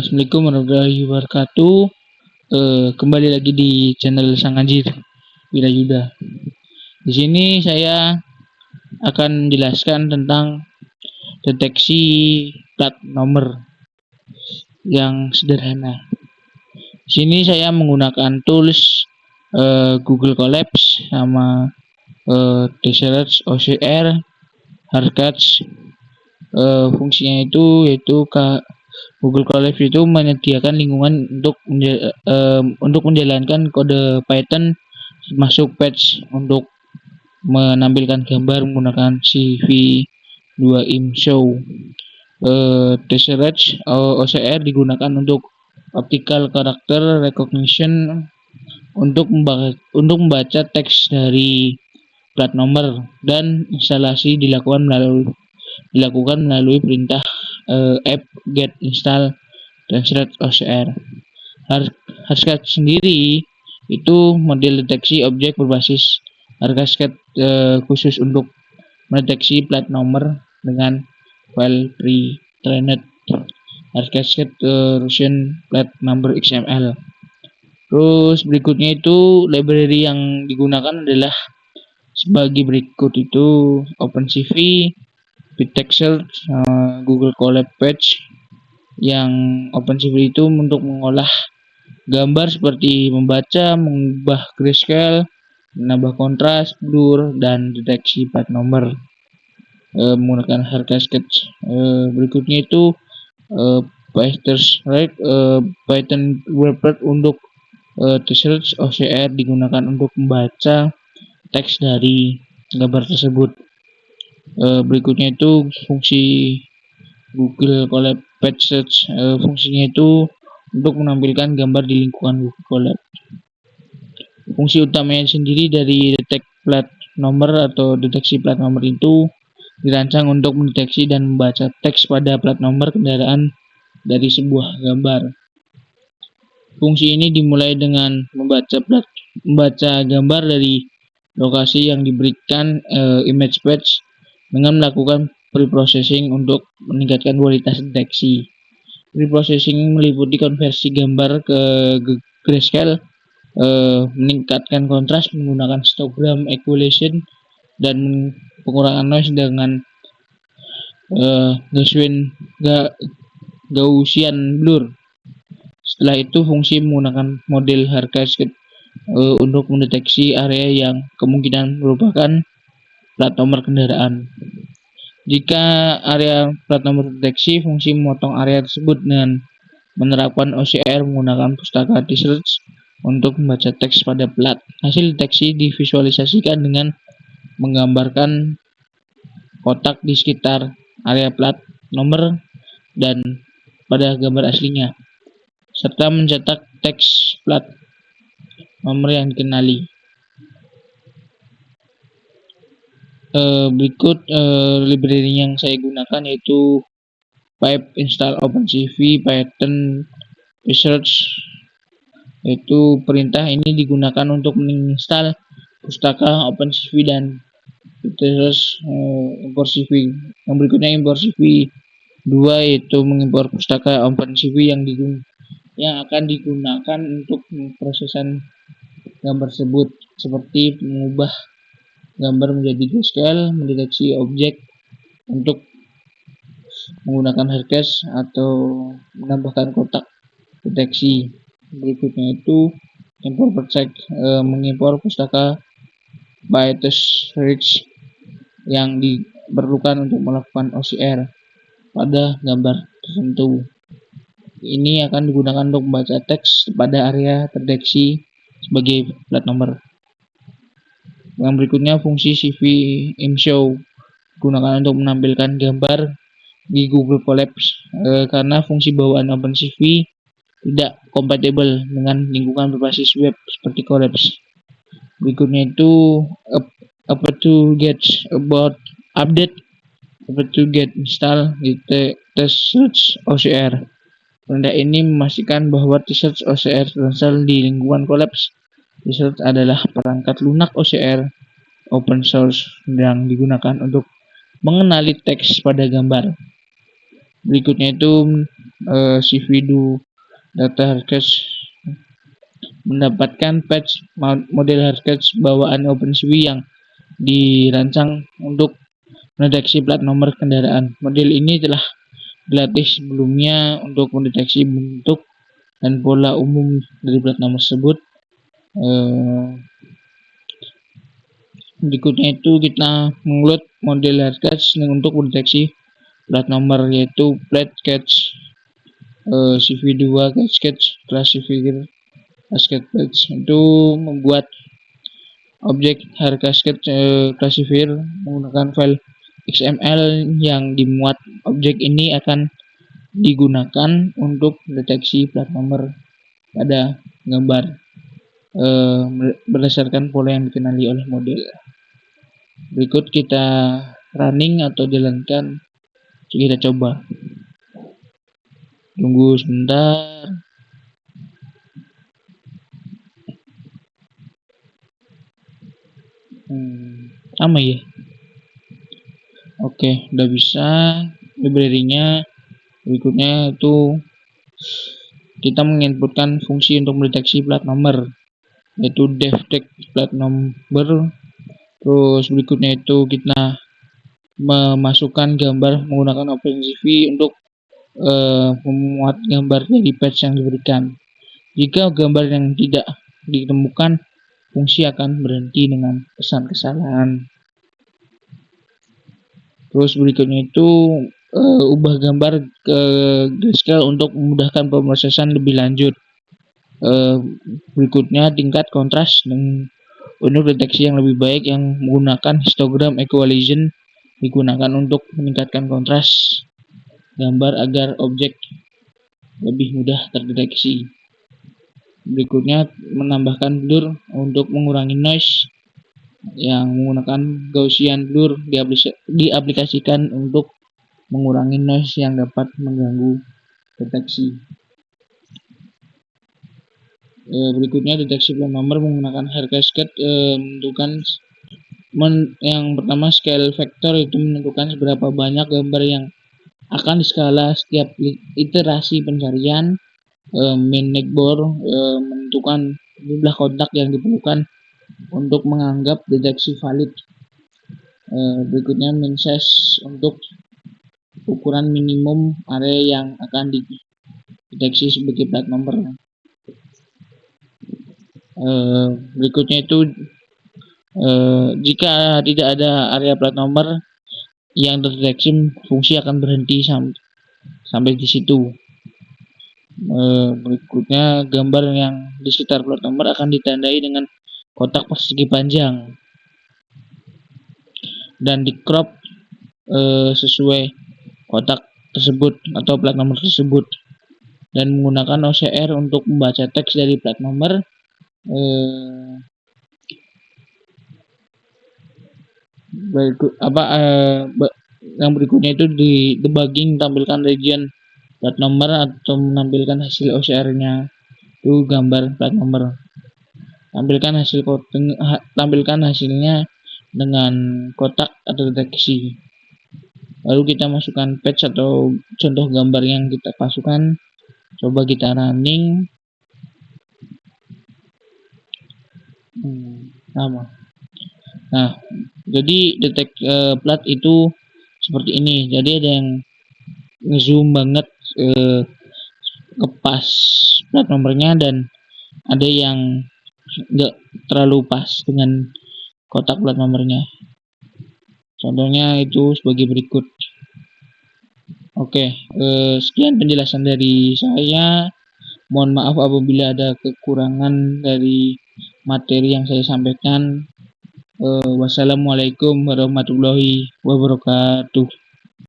Assalamualaikum warahmatullahi wabarakatuh. Kembali lagi di channel Sang Anjir Wirayuda. Di sini saya akan menjelaskan tentang deteksi plat nomor yang sederhana. Di sini saya menggunakan tools Google Collapse sama Deseret OCR Hardcatch. Fungsinya itu yaitu Google Collapse itu menyediakan lingkungan untuk menjalankan kode Python masuk patch untuk menampilkan gambar menggunakan CV2ImShow. Deseret OCR digunakan untuk optical character recognition untuk membaca teks dari plat nomor, dan instalasi dilakukan melalui perintah app get install Deseret OCR. Hardcatch sendiri itu model deteksi objek berbasis Hardcatch khusus untuk mendeteksi plat nomor dengan file pre-trained Hardcatch Russian plat number XML. Terus berikutnya itu library yang digunakan adalah sebagai berikut itu: OpenCV, Bitexer, Google Colab Patch. Yang OpenCV itu untuk mengolah gambar seperti membaca, mengubah grayscale, menambah kontras, blur, dan deteksi plat nomor menggunakan Hardcatch. Berikutnya itu Python Webpack untuk Deseret OCR digunakan untuk membaca teks dari gambar tersebut. Berikutnya itu fungsi Google Colab Patch Search. Fungsinya itu untuk menampilkan gambar di lingkungan Google Colab. Fungsi utamanya sendiri dari detect plat nomor atau deteksi plat nomor itu dirancang untuk mendeteksi dan membaca teks pada plat nomor kendaraan dari sebuah gambar. Fungsi ini dimulai dengan membaca gambar dari lokasi yang diberikan image patch dengan melakukan preprocessing untuk meningkatkan kualitas deteksi. Preprocessing meliputi konversi gambar ke grayscale, meningkatkan kontras menggunakan histogram equalization, dan pengurangan noise dengan Gaussian blur. Setelah itu fungsi menggunakan model Hardcatch untuk mendeteksi area yang kemungkinan merupakan plat nomor kendaraan. Jika area plat nomor deteksi, fungsi memotong area tersebut dengan menerapkan OCR menggunakan pustaka Deseret untuk membaca teks pada plat. Hasil deteksi divisualisasikan dengan menggambarkan kotak di sekitar area plat nomor dan pada gambar aslinya, serta mencetak teks plat nomor yang dikenali. Berikut library yang saya gunakan yaitu pip install OpenCV, Python research. Yaitu perintah ini digunakan untuk menginstal pustaka OpenCV dan terus import CV. Yang berikutnya import CV 2 yaitu mengimpor pustaka OpenCV yang akan digunakan untuk pemrosesan gambar tersebut, seperti mengubah gambar menjadi grayscale, mendeteksi objek untuk menggunakan Hardcatch, atau menambahkan kotak deteksi. Berikutnya itu import check, mengimpor pustaka Bytesrich yang diperlukan untuk melakukan OCR pada gambar tertentu. Ini akan digunakan untuk membaca teks pada area terdeteksi sebagai plat nomor. Yang berikutnya fungsi CV-ImShow digunakan untuk menampilkan gambar di Google Collapse karena fungsi bawaan OpenCV tidak kompatibel dengan lingkungan berbasis web seperti Collapse. Berikutnya itu update install di Deseret OCR. Perintah ini memastikan bahwa Deseret OCR terinstall di lingkungan Collapse. Deseret adalah perangkat lunak OCR open source yang digunakan untuk mengenali teks pada gambar. Berikutnya itu CVDO data hardcache mendapatkan patch model hardcache bawaan OpenCV yang dirancang untuk mendeteksi plat nomor kendaraan. Model ini telah dilatih sebelumnya untuk mendeteksi bentuk dan pola umum dari plat nomor tersebut. Berikutnya itu kita mengeload model hardcache untuk mendeteksi plat nomor, yaitu plate cache, CV2 cache classifier cascade patch. Itu membuat objek hardcascade classifier menggunakan file XML yang dimuat. Objek ini akan digunakan untuk deteksi plat nomor pada gambar berdasarkan pola yang dikenali oleh model. Berikut kita running atau jalankan, kita coba. Tunggu sebentar. Sama ya. Oke, udah bisa. Library-nya berikutnya itu kita menginputkan fungsi untuk mendeteksi plat nomor, yaitu detect plat number. Terus berikutnya itu kita memasukkan gambar menggunakan OpenCV untuk memuat gambar dari patch yang diberikan. Jika gambar yang tidak ditemukan, fungsi akan berhenti dengan pesan kesalahan. Terus berikutnya itu ubah gambar ke grayscale untuk memudahkan pemrosesan lebih lanjut. Berikutnya tingkat kontras untuk deteksi yang lebih baik yang menggunakan histogram equalization digunakan untuk meningkatkan kontras gambar agar objek lebih mudah terdeteksi. Berikutnya menambahkan blur untuk mengurangi noise yang menggunakan Gaussian blur diaplikasikan untuk mengurangi noise yang dapat mengganggu deteksi. Berikutnya deteksi plat nomor menggunakan hardcascade menentukan yang pertama scale factor, itu menentukan seberapa banyak gambar yang akan diskala setiap iterasi pencarian. Min negbor menentukan jumlah kontak yang diperlukan untuk menganggap deteksi valid. Berikutnya min size untuk ukuran minimum area yang akan dideteksi sebagai plat nomor. Berikutnya itu jika tidak ada area plat nomor yang terdeteksi, fungsi akan berhenti sampai di situ. Berikutnya gambar yang di sekitar plat nomor akan ditandai dengan kotak persegi panjang dan di crop sesuai kotak tersebut atau plat nomor tersebut, dan menggunakan OCR untuk membaca teks dari plat nomor. Yang berikutnya itu di debugging, tampilkan region plat nomor atau menampilkan hasil OCR-nya itu gambar plat nomor. Tampilkan hasilnya dengan kotak atau deteksi. Lalu kita masukkan patch atau contoh gambar yang kita masukkan. Coba kita running. Sama. Nah, jadi detect plat itu seperti ini. Jadi ada yang ngezoom banget ngepas plat nomornya, dan ada yang nggak terlalu pas dengan kotak plat nomornya. Contohnya itu sebagai berikut. Oke, sekian penjelasan dari saya. Mohon maaf apabila ada kekurangan dari materi yang saya sampaikan. Wassalamualaikum warahmatullahi wabarakatuh.